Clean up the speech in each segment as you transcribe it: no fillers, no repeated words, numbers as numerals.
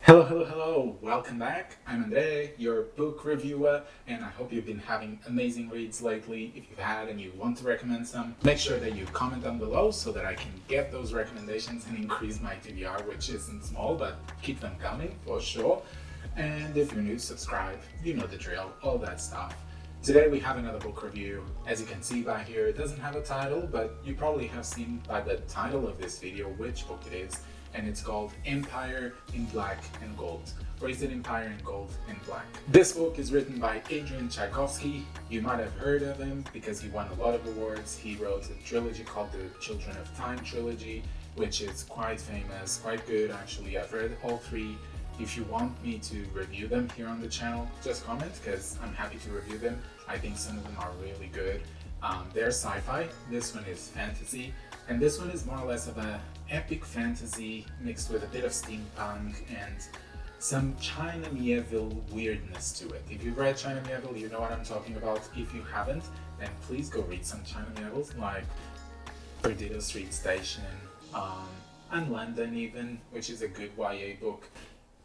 Hello, welcome back. I'm Andre, your book reviewer, and I hope you've been having amazing reads lately. If you've had and you want to recommend some, make sure that you comment down below so that I can get those recommendations and increase my TBR, which isn't small, but keep them coming for sure. And if you're new, subscribe, you know the drill, all that stuff. Today we have another book review. As you can see by here, it doesn't have a title, but you probably have seen by the title of this video which book it is. And it's called Empire in Black and Gold, or is it Empire in Gold and Black? This book is written by Adrian Tchaikovsky. You might have heard of him because he won a lot of awards. He wrote a trilogy called the Children of Time trilogy, which is quite famous, quite good actually. I've read all three. If you want me to review them here on the channel, just comment because I'm happy to review them. I think some of them are really good. They're sci-fi, this one is fantasy, and this one is more or less of an epic fantasy mixed with a bit of steampunk and some China Mieville weirdness to it. If you've read China Mieville, you know what I'm talking about. If you haven't, then please go read some China Mievilles like Perdido Street Station, and London even, which is a good YA book.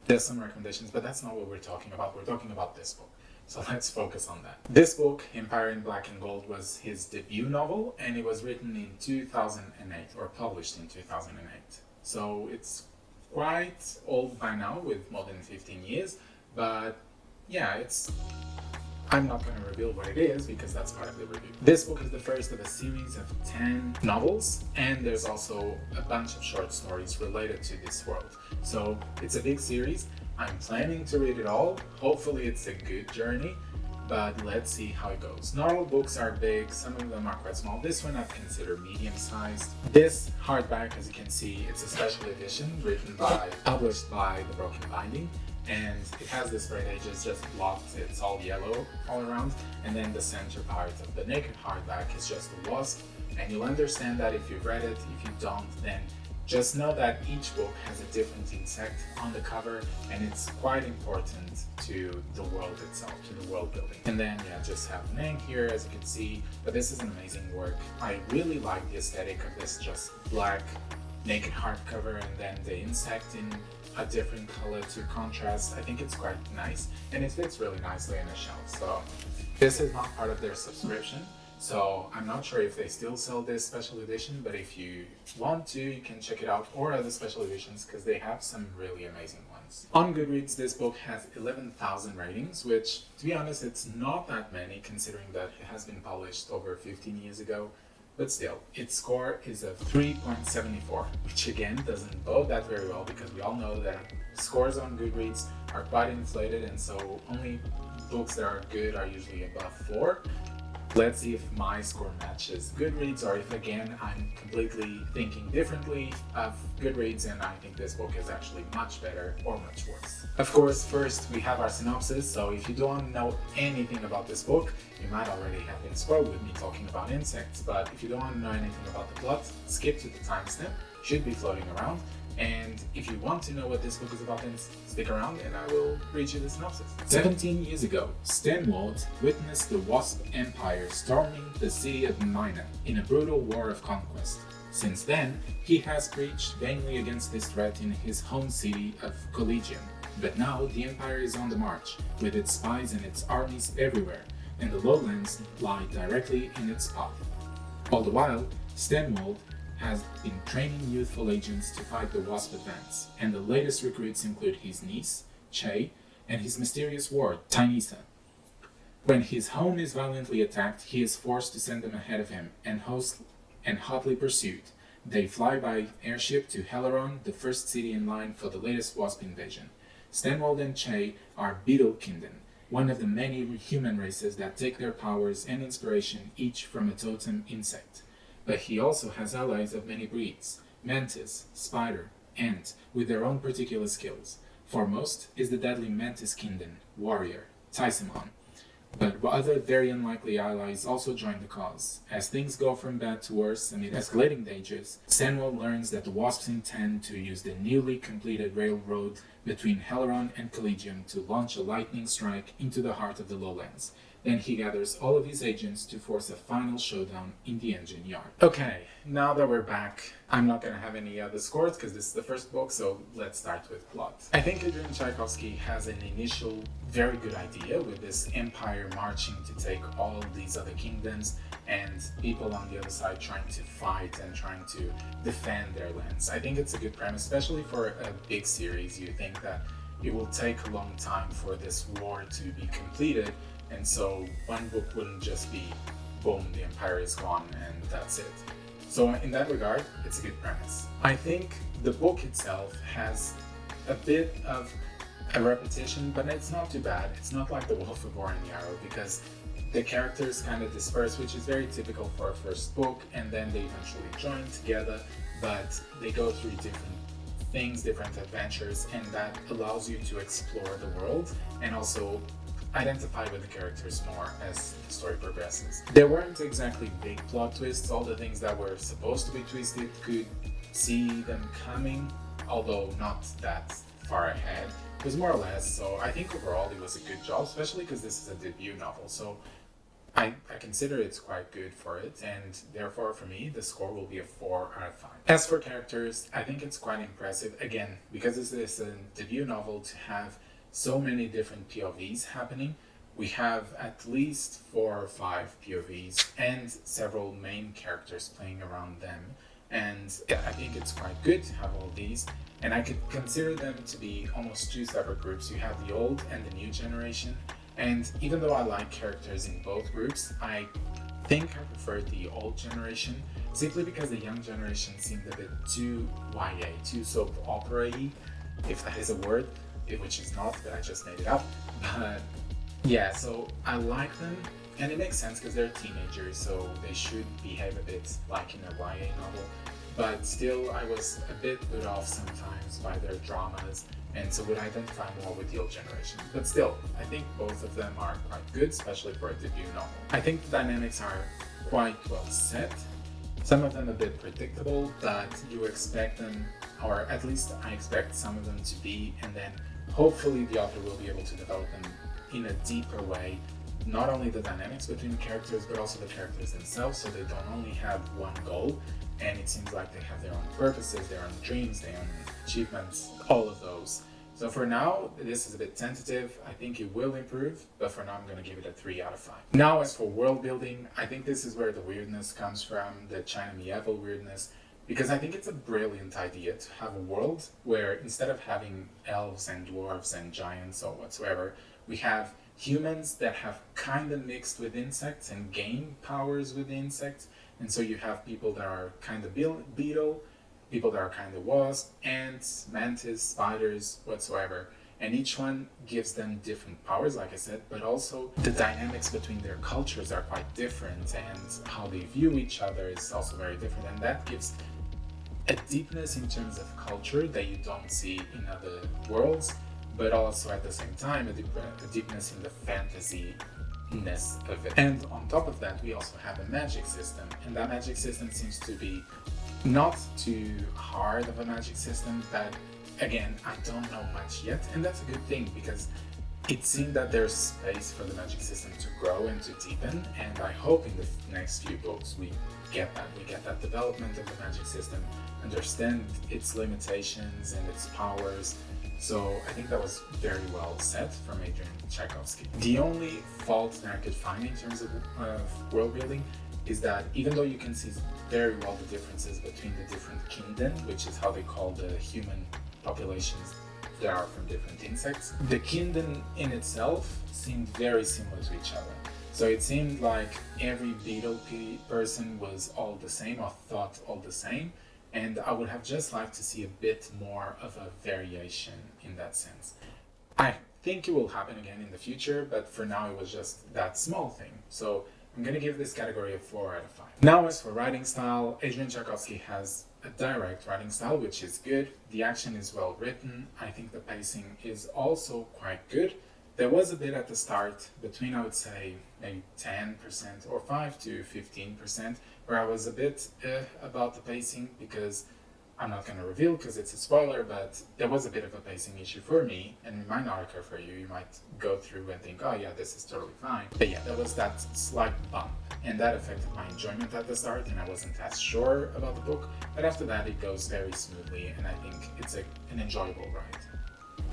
There's some recommendations, but that's not what we're talking about. We're talking about this book. So let's focus on that. This book, Empire in Black and Gold, was his debut novel, and it was written in 2008, or published in 2008. So it's quite old by now, with more than 15 years, but yeah, I'm not going to reveal what it is because that's part of the review. This book is the first of a series of 10 novels, and there's also a bunch of short stories related to this world. So it's a big series. I'm planning to read it all. Hopefully it's a good journey, but let's see how it goes. Not all books are big, some of them are quite small. This one I've considered medium-sized. This hardback, as you can see, it's a special edition published by The Broken Binding, and it has the sprayed edges just blocked. It's all yellow all around, and then the center part of the naked hardback is just a wasp, and you'll understand that if you've read it. If you don't, then just know that each book has a different insect on the cover, and it's quite important to the world itself, to the world building. And then just have the name here, as you can see, but this is an amazing work. I really like the aesthetic of this just black naked hardcover and then the insect in a different color to contrast. I think it's quite nice, and it fits really nicely in a shelf. So this is not part of their subscription, so I'm not sure if they still sell this special edition, but if you want to, you can check it out, or other special editions, because they have some really amazing ones. On Goodreads, this book has 11,000 ratings, which, to be honest, it's not that many considering that it has been published over 15 years ago. But still, its score is a 3.74, which again doesn't bode that very well because we all know that scores on Goodreads are quite inflated, and so only books that are good are usually above 4. Let's see if my score matches Goodreads, or if again I'm completely thinking differently of Goodreads and I think this book is actually much better or much worse. Of course, first we have our synopsis, so if you don't know anything about this book, you might already have been spoiled with me talking about insects, but if you don't want to know anything about the plot, skip to the timestamp, should be floating around. And if you want to know what this book is about, then stick around and I will read you the synopsis. 17 years ago, Stenwald witnessed the Wasp Empire storming the city of Mina in a brutal war of conquest. Since then, he has preached vainly against this threat in his home city of Collegium. But now the Empire is on the march, with its spies and its armies everywhere, and the lowlands lie directly in its path. All the while, Stenwald has been training youthful agents to fight the Wasp advance, and the latest recruits include his niece, Che, and his mysterious ward, Tynisa. When his home is violently attacked, he is forced to send them ahead of him, and hotly pursued. They fly by airship to Helleron, the first city in line for the latest Wasp invasion. Stenwald and Che are Beetlekinden, one of the many human races that take their powers and inspiration each from a totem insect. But he also has allies of many breeds: mantis, spider, ant, with their own particular skills. Foremost is the deadly Mantiskinden, warrior, Taisimon. But other very unlikely allies also join the cause. As things go from bad to worse amid escalating dangers, Stenwald learns that the Wasps intend to use the newly completed railroad between Helleron and Collegium to launch a lightning strike into the heart of the lowlands. Then he gathers all of his agents to force a final showdown in the engine yard. Okay, now that we're back, I'm not gonna have any other scores because this is the first book, so let's start with plot. I think Adrian Tchaikovsky has an initial very good idea with this empire marching to take all these other kingdoms and people on the other side trying to fight and trying to defend their lands. I think it's a good premise, especially for a big series. You think that it will take a long time for this war to be completed, and so one book wouldn't just be, boom, the empire is gone and that's it. So in that regard, it's a good premise. I think the book itself has a bit of a repetition, but it's not too bad. It's not like The Wolf of War and Yarrow, because the characters kind of disperse, which is very typical for a first book, and then they eventually join together, but they go through different things, different adventures, and that allows you to explore the world and also identify with the characters more as the story progresses. There weren't exactly big plot twists. All the things that were supposed to be twisted could see them coming, although not that far ahead. It was more or less, so I think overall it was a good job, especially because this is a debut novel, so I consider it's quite good for it, and therefore for me the score will be a 4 out of 5. As for characters, I think it's quite impressive, again, because this is a debut novel, to have so many different POVs happening. We have at least 4 or 5 POVs and several main characters playing around them, and yeah, I think it's quite good to have all these, and I could consider them to be almost two separate groups. You have the old and the new generation, and even though I like characters in both groups, I think I prefer the old generation, simply because the young generation seemed a bit too YA, too soap opera-y, if that is a word, which is not, but I just made it up. But yeah, so I like them, and it makes sense because they're teenagers, so they should behave a bit like in a YA novel. But still, I was a bit put off sometimes by their dramas, and so would identify more with the old generation. But still, I think both of them are quite good, especially for a debut novel. I think the dynamics are quite well set. Some of them a bit predictable, but you expect them, or at least I expect some of them to be, and then hopefully the author will be able to develop them in a deeper way. Not only the dynamics between the characters, but also the characters themselves, so they don't only have one goal, and it seems like they have their own purposes, their own dreams, their own achievements, all of those. So for now, this is a bit tentative. I think it will improve, but for now I'm going to give it a 3 out of 5. Now as for world building, I think this is where the weirdness comes from, the China medieval weirdness, because I think it's a brilliant idea to have a world where instead of having elves and dwarves and giants or whatsoever, we have humans that have kind of mixed with insects and gain powers with insects. And so you have people that are kind of beetle, people that are kind of wasp, ants, mantis, spiders, whatsoever. And each one gives them different powers, like I said, but also the dynamics between their cultures are quite different, and how they view each other is also very different. And that gives a deepness in terms of culture that you don't see in other worlds, but also at the same time a deepness in the fantasy-ness of it. And on top of that, we also have a magic system, and that magic system seems to be not too hard of a magic system, but again, I don't know much yet, and that's a good thing because it seemed that there's space for the magic system to grow and to deepen, and I hope in the next few books we get that development of the magic system, understand its limitations and its powers. So I think that was very well set from Adrian Tchaikovsky. The only fault that I could find in terms of world building is that even though you can see very well the differences between the different kingdom, which is how they call the human populations that are from different insects, the kingdom in itself seemed very similar to each other. So it seemed like every beetle person was all the same, or thought all the same, and I would have just liked to see a bit more of a variation in that sense. I think it will happen again in the future, but for now it was just that small thing. So I'm going to give this category a 4 out of 5. Now as for writing style, Adrian Tchaikovsky has a direct writing style, which is good. The action is well written. I think the pacing is also quite good. There was a bit at the start between, I would say, maybe 10% or 5 to 15%, where I was a bit about the pacing because I'm not going to reveal because it's a spoiler, but there was a bit of a pacing issue for me, and it might not occur for you. You might go through and think, oh yeah, this is totally fine. But yeah, there was that slight bump, and that affected my enjoyment at the start, and I wasn't as sure about the book. But after that, it goes very smoothly, and I think it's an enjoyable ride.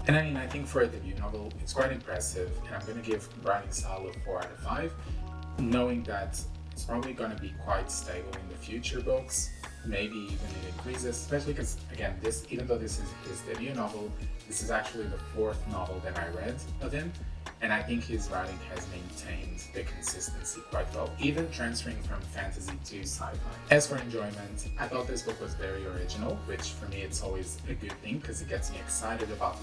And I mean, I think for a debut novel, it's quite impressive, and I'm going to give writing style a 4 out of 5, knowing that it's probably going to be quite stable in the future books. Maybe even it increases, especially because, again, even though this is his debut novel, this is actually the 4th novel that I read of him, and I think his writing has maintained the consistency quite well, even transferring from fantasy to sci-fi. As for enjoyment, I thought this book was very original, which for me it's always a good thing because it gets me excited about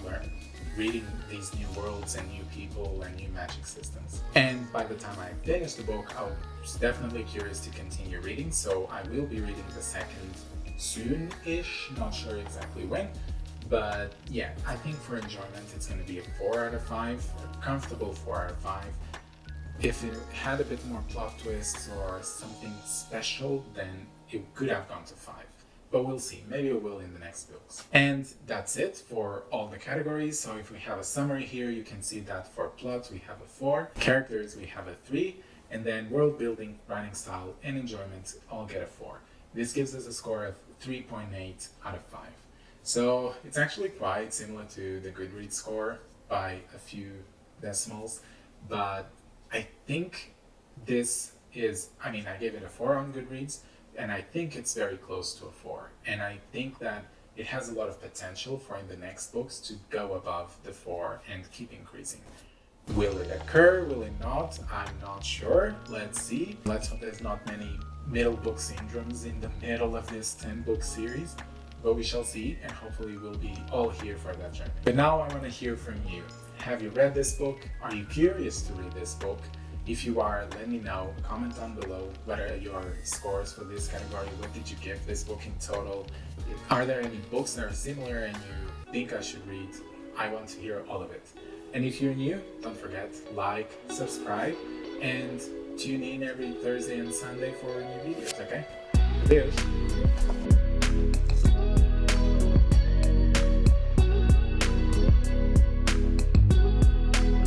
reading these new worlds and new people and new magic systems. And by the time I finish the book, I was definitely curious to continue reading, so I will be reading the second soon-ish, not sure exactly when. But yeah, I think for enjoyment it's going to be a 4 out of 5, a comfortable 4 out of 5. If it had a bit more plot twists or something special, then it could have gone to 5. But we'll see, maybe it will in the next books. And that's it for all the categories. So if we have a summary here, you can see that for plot we have a 4, characters we have a 3, and then world building, writing style, and enjoyment all get a 4. This gives us a score of 3.8 out of 5. So it's actually quite similar to the Goodreads score by a few decimals, but I think this is, I gave it a 4 on Goodreads, and I think it's very close to a 4. And I think that it has a lot of potential for in the next books to go above the 4 and keep increasing. Will it occur? Will it not? I'm not sure. Let's see. Let's hope there's not many middle book syndromes in the middle of this 10-book series. But we shall see, and hopefully we'll be all here for that journey. But now I want to hear from you. Have you read this book? Are you curious to read this book? If you are, let me know. Comment down below what are your scores for this category. What did you give this book in total? Are there any books that are similar and you think I should read? I want to hear all of it. And if you're new, don't forget, like, subscribe, and tune in every Thursday and Sunday for new videos, okay? Adios!